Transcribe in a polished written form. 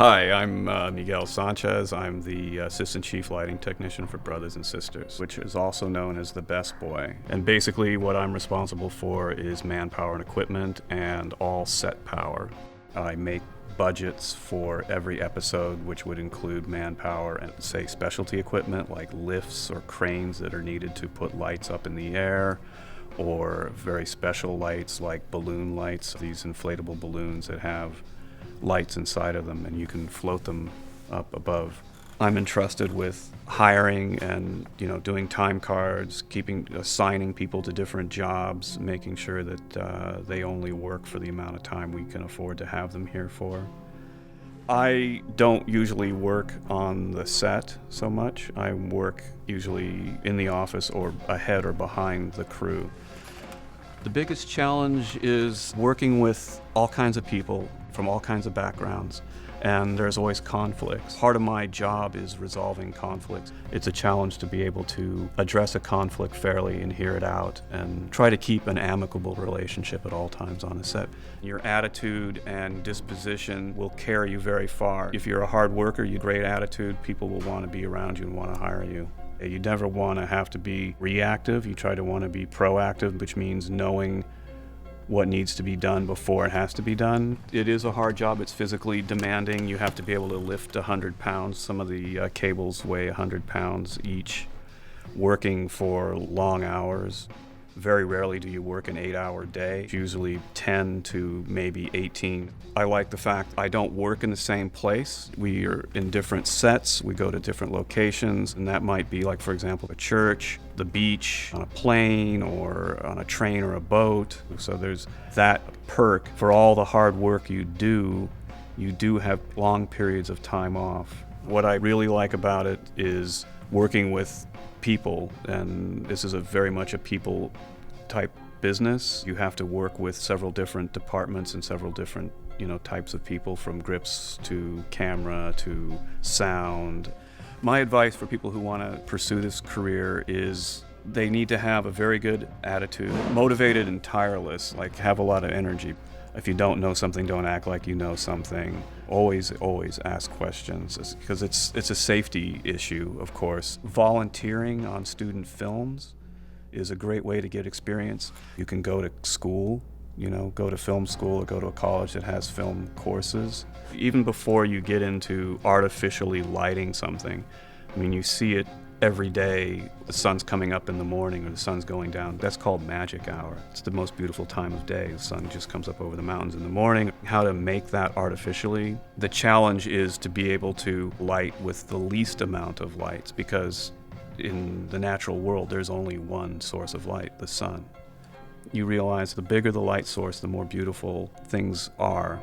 Hi, I'm Miguel Sanchez. I'm the Assistant Chief Lighting Technician for Brothers and Sisters, which is also known as the Best Boy. And basically what I'm responsible for is manpower and equipment and all set power. I make budgets for every episode, which would include manpower and, say, specialty equipment like lifts or cranes that are needed to put lights up in the air, or very special lights like balloon lights, these inflatable balloons that have lights inside of them and you can float them up above. I'm entrusted with hiring and doing time cards, assigning people to different jobs, making sure that they only work for the amount of time we can afford to have them here for. I don't usually work on the set so much. I work usually in the office or ahead or behind the crew. The biggest challenge is working with all kinds of people from all kinds of backgrounds, and there's always conflicts. Part of my job is resolving conflicts. It's a challenge to be able to address a conflict fairly and hear it out and try to keep an amicable relationship at all times on a set. Your attitude and disposition will carry you very far. If you're a hard worker, you have great attitude, people will want to be around you and want to hire you. You never want to have to be reactive. You try to want to be proactive, which means knowing what needs to be done before it has to be done. It is a hard job. It's physically demanding. You have to be able to lift 100 pounds. Some of the cables weigh 100 pounds each, working for long hours. Very rarely do you work an 8-hour day, usually 10 to maybe 18. I like the fact I don't work in the same place. We are in different sets, we go to different locations, and that might be like, for example, a church, the beach, on a plane, or on a train or a boat. So there's that perk. For all the hard work you do have long periods of time off. What I really like about it is working with people, and this is very much a people type business. You have to work with several different departments and several different types of people, from grips to camera to sound. My advice for people who want to pursue this career is they need to have a very good attitude, motivated and tireless, like have a lot of energy. If you don't know something, don't act like you know something. Always ask questions, because it's a safety issue, of course. Volunteering on student films is a great way to get experience. You can go to school, go to film school or go to a college that has film courses. Even before you get into artificially lighting something, you see it every day. The sun's coming up in the morning or the sun's going down. That's called magic hour. It's the most beautiful time of day. The sun just comes up over the mountains in the morning. How to make that artificially? The challenge is to be able to light with the least amount of lights, because in the natural world there's only one source of light, the sun. You realize the bigger the light source, the more beautiful things are.